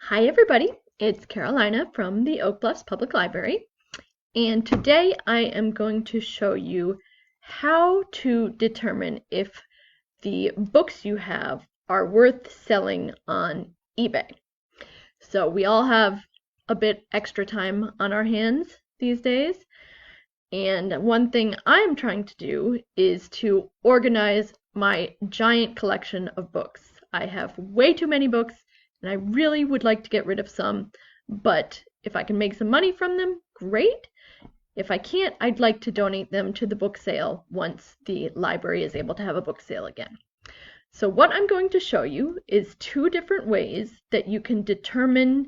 Hi everybody, it's Carolina from the Oak Bluffs Public Library, and today I am going to show you how to determine if the books you have are worth selling on eBay. So we all have a bit extra time on our hands these days, and one thing I'm trying to do is to organize my giant collection of books. I have way too many books, and I really would like to get rid of some, but if I can make some money from them, great. If I can't, I'd like to donate them to the book sale once the library is able to have a book sale again. So what I'm going to show you is two different ways that you can determine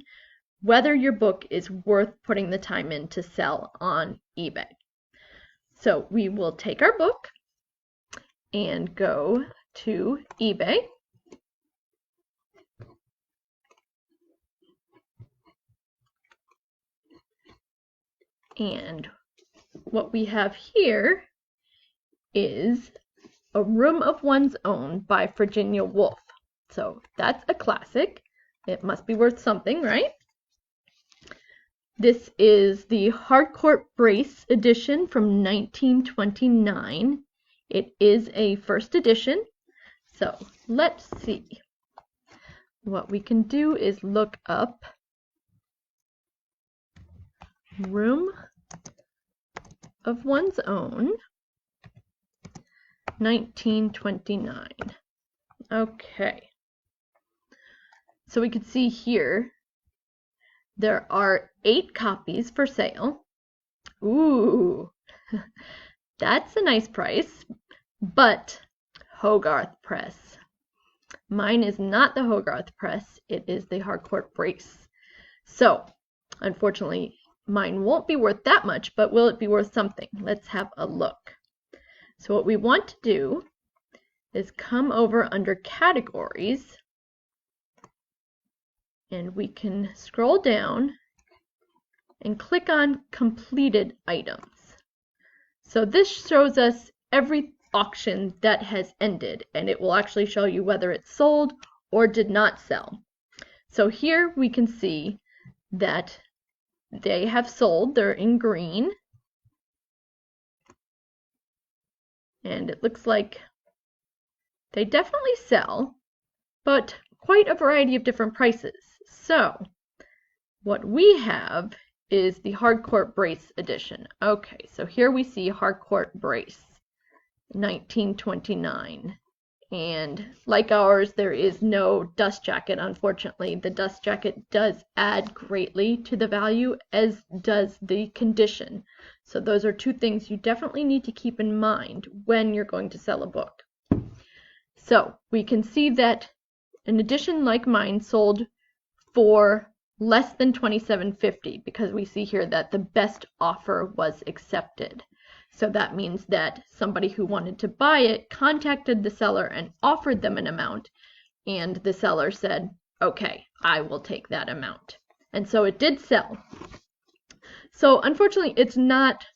whether your book is worth putting the time in to sell on eBay. So we will take our book and go to eBay. And what we have here is A Room of One's Own by Virginia Woolf. So that's a classic. It must be worth something, right? This is the Hardcourt Brace edition from 1929. It is a first edition. So let's see. What we can do is look up Room of One's Own, 1929. Okay. So we can see here there are 8 copies for sale. Ooh, that's a nice price, but Hogarth Press. Mine is not the Hogarth Press, it is the Hardcourt Brace. So, unfortunately, mine won't be worth that much, but will it be worth something? Let's have a look. So what we want to do is come over under categories, and we can scroll down and click on completed items. So this shows us every auction that has ended, and it will actually show you whether it sold or did not sell. So here we can see that they have sold. They're in green. And it looks like they definitely sell, but quite a variety of different prices. So what we have is the Hardcourt Brace edition. Okay, so here we see Hardcourt Brace, 1929. And like ours, there is no dust jacket, unfortunately. The dust jacket does add greatly to the value, as does the condition. So those are two things you definitely need to keep in mind when you're going to sell a book. So we can see that an edition like mine sold for less than $27.50 because we see here that the best offer was accepted. So that means that somebody who wanted to buy it contacted the seller and offered them an amount, and the seller said, okay, I will take that amount. And so it did sell. So unfortunately, it's not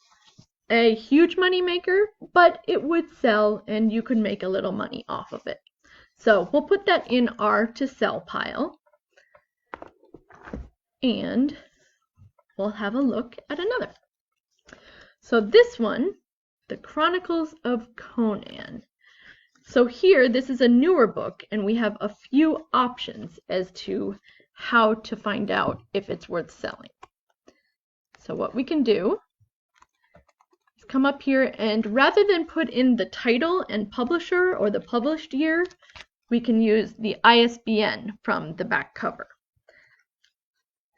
a huge money maker, but it would sell and you could make a little money off of it. So we'll put that in our to sell pile, and we'll have a look at another. So this one, The Chronicles of Conan. So here, this is a newer book, and we have a few options as to how to find out if it's worth selling. So what we can do is come up here, and rather than put in the title and publisher or the published year, we can use the ISBN from the back cover.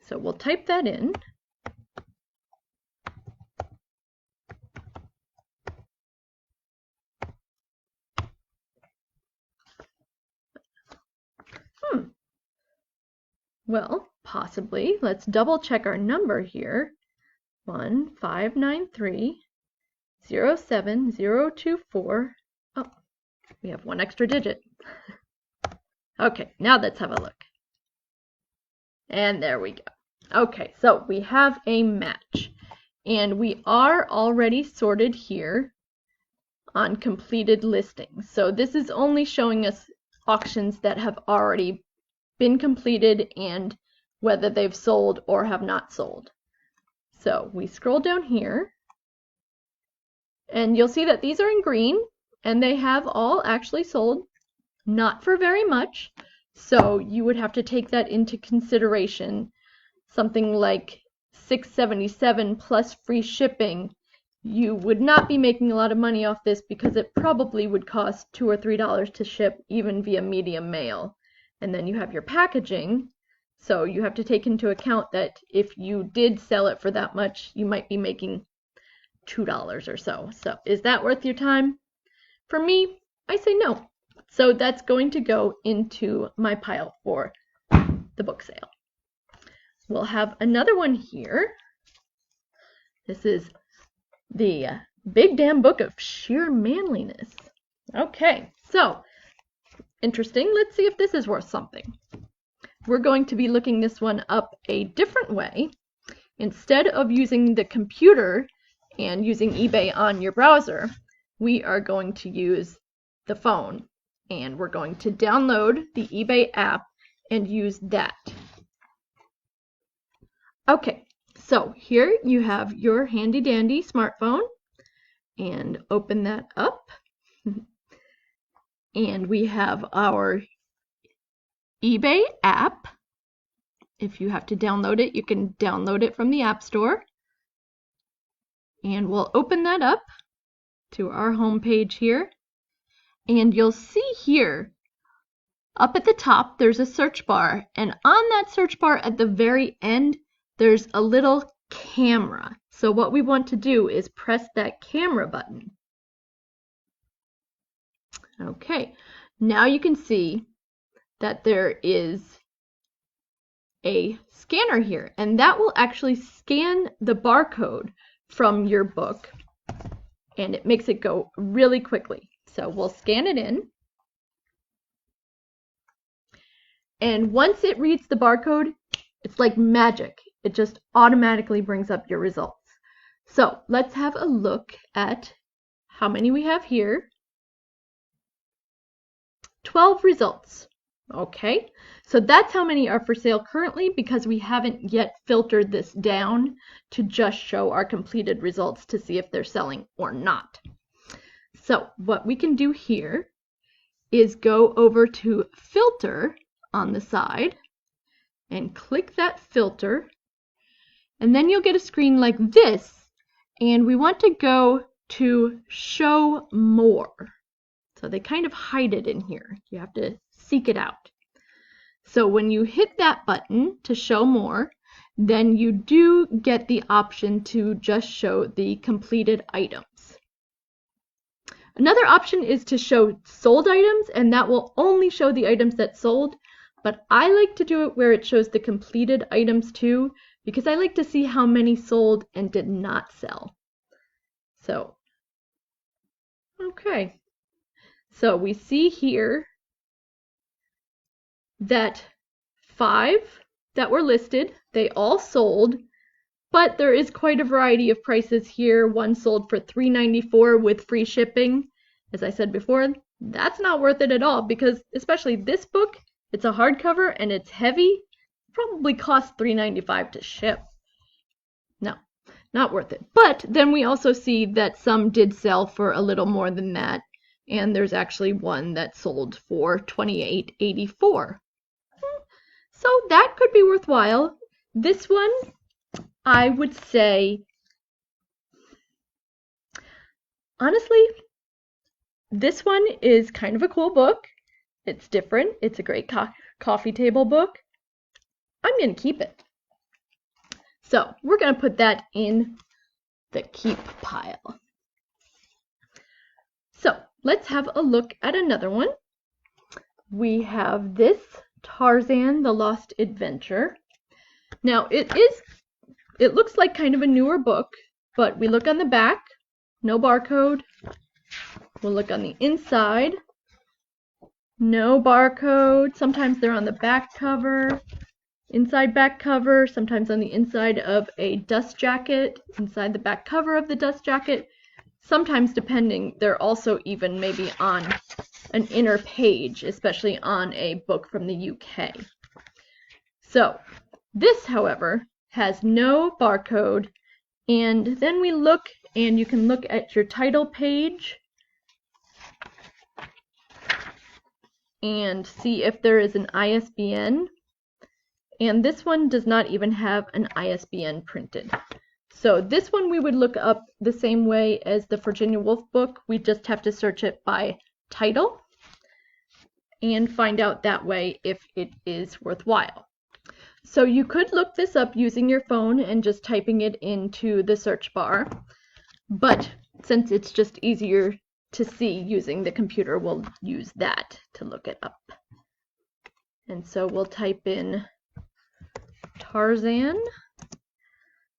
So we'll type that in. Well, possibly. Let's double check our number here. 1-593-07024. Oh, we have one extra digit. Okay, now let's have a look. And there we go. Okay, so we have a match. And we are already sorted here on completed listings. So this is only showing us auctions that have already been completed and whether they've sold or have not sold. So we scroll down here, and you'll see that these are in green, and they have all actually sold, not for very much. So you would have to take that into consideration. Something like $6.77 plus free shipping, you would not be making a lot of money off this because it probably would cost $2 or $3 to ship, even via medium mail. And then you have your packaging, so you have to take into account that if you did sell it for that much, you might be making $2 or so. So is that worth your time? For me, I say no. So that's going to go into my pile for the book sale. We'll have another one here. This is the Big Damn Book of Sheer Manliness. Okay, so interesting. Let's see if this is worth something. We're going to be looking this one up a different way. Instead of using the computer and using eBay on your browser, we are going to use the phone, and we're going to download the eBay app and use that. Okay, so here you have your handy dandy smartphone, and open that up. And we have our eBay app. If you have to download it, you can download it from the App Store. And we'll open that up to our home page here. And you'll see here, up at the top, there's a search bar. And on that search bar at the very end, there's a little camera. So what we want to do is press that camera button. Okay, now you can see that there is a scanner here, and that will actually scan the barcode from your book, and it makes it go really quickly. So we'll scan it in, and once it reads the barcode, it's like magic. It just automatically brings up your results. So let's have a look at how many we have here. 12 results. Okay, so that's how many are for sale currently, because we haven't yet filtered this down to just show our completed results to see if they're selling or not. So what we can do here is go over to filter on the side and click that filter, and then you'll get a screen like this, and we want to go to show more. So they kind of hide it in here. You have to seek it out. So when you hit that button to show more, then you do get the option to just show the completed items. Another option is to show sold items, and that will only show the items that sold, but I like to do it where it shows the completed items too, because I like to see how many sold and did not sell. So, okay. So we see here that 5 that were listed, they all sold, but there is quite a variety of prices here. One sold for $3.94 with free shipping. As I said before, that's not worth it at all, because especially this book, it's a hardcover and it's heavy. Probably cost $3.95 to ship. No, not worth it. But then we also see that some did sell for a little more than that, and there's actually one that sold for $28.84. So that could be worthwhile. This one, I would say, honestly, this one is kind of a cool book. It's different. It's a great coffee table book. I'm going to keep it. So we're going to put that in the keep pile. So let's have a look at another one. We have this Tarzan, the Lost Adventure. Now it looks like kind of a newer book, but we look on the back, no barcode. We'll look on the inside, no barcode. Sometimes they're on the back cover, inside back cover, sometimes on the inside of a dust jacket, inside the back cover of the dust jacket. Sometimes, depending, they're also even maybe on an inner page, especially on a book from the UK. So This, however, has no barcode, and then we look, and you can look at your title page and see if there is an ISBN, and this one does not even have an ISBN printed. So this one we would look up the same way as the Virginia Woolf book. We just have to search it by title and find out that way if it is worthwhile. So you could look this up using your phone and just typing it into the search bar, but since it's just easier to see using the computer, we'll use that to look it up. And so we'll type in Tarzan,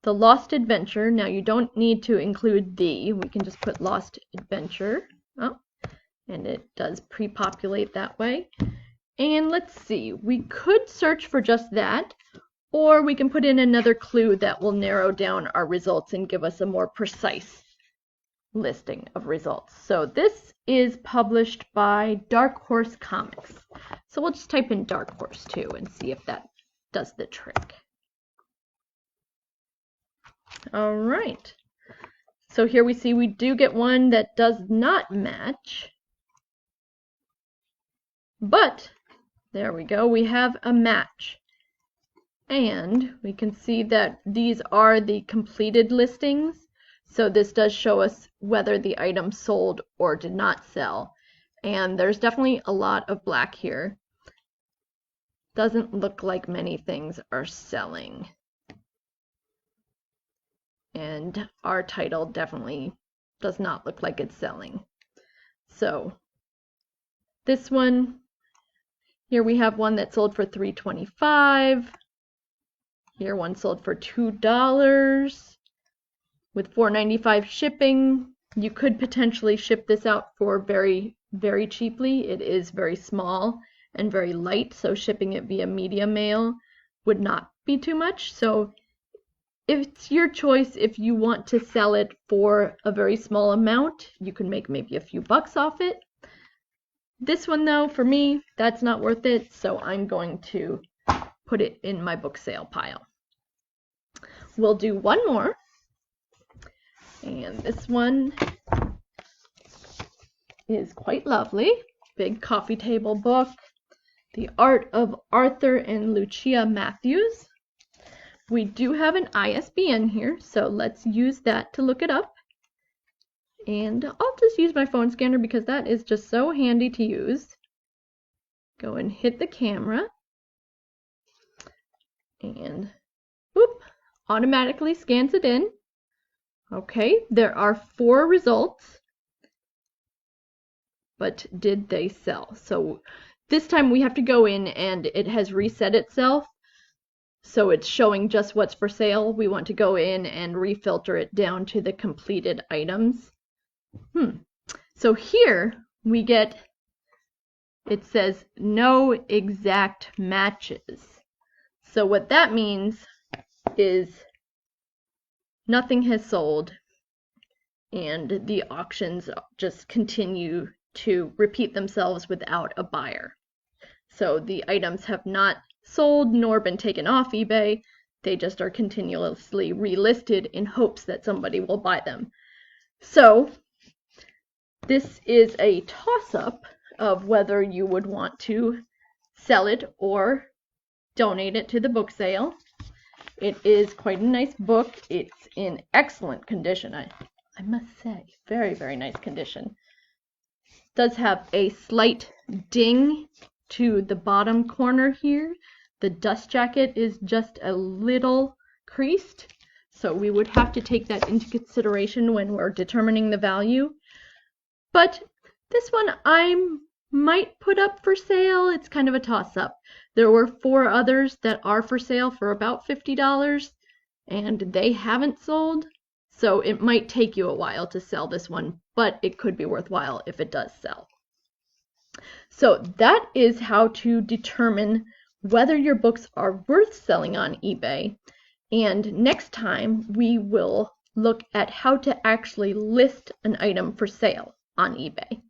The Lost Adventure. Now you don't need to include the, we can just put Lost Adventure. Oh, and it does pre-populate that way. And let's see, we could search for just that, or we can put in another clue that will narrow down our results and give us a more precise listing of results. So this is published by Dark Horse Comics. So we'll just type in Dark Horse too and see if that does the trick. All right. So here we see we do get one that does not match. But there we go, we have a match. And we can see that these are the completed listings. So this does show us whether the item sold or did not sell. And there's definitely a lot of black here. Doesn't look like many things are selling. And our title definitely does not look like it's selling. So this one, here we have one that sold for $3.25. Here one sold for $2 with $4.95 shipping. You could potentially ship this out for very, very cheaply. It is very small and very light, so shipping it via media mail would not be too much. So it's your choice. If you want to sell it for a very small amount, you can make maybe a few bucks off it. This one though, for me, that's not worth it, so I'm going to put it in my book sale pile. We'll do one more, and this one is quite lovely. Big coffee table book, The Art of Arthur and Lucia Matthews. We do have an ISBN here, so let's use that to look it up. And I'll just use my phone scanner because that is just so handy to use. Go and hit the camera. And whoop, automatically scans it in. Okay, there are 4 results. But did they sell? So this time we have to go in and it has reset itself. So it's showing just what's for sale. We want to go in and refilter it down to the completed items. So here we get, it says no exact matches. So what that means is nothing has sold and the auctions just continue to repeat themselves without a buyer. So the items have not sold nor been taken off eBay. They just are continuously relisted in hopes that somebody will buy them. So this is a toss-up of whether you would want to sell it or donate it to the book sale. It is quite a nice book. It's in excellent condition, I must say. Very, very nice condition. It does have a slight ding to the bottom corner here. The dust jacket is just a little creased, so we would have to take that into consideration when we're determining the value. But this one I might put up for sale. It's kind of a toss-up. There were 4 others that are for sale for about $50, and they haven't sold, so it might take you a while to sell this one, but it could be worthwhile if it does sell. So that is how to determine whether your books are worth selling on eBay. And next time we will look at how to actually list an item for sale on eBay.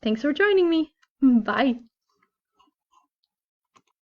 Thanks for joining me. Bye.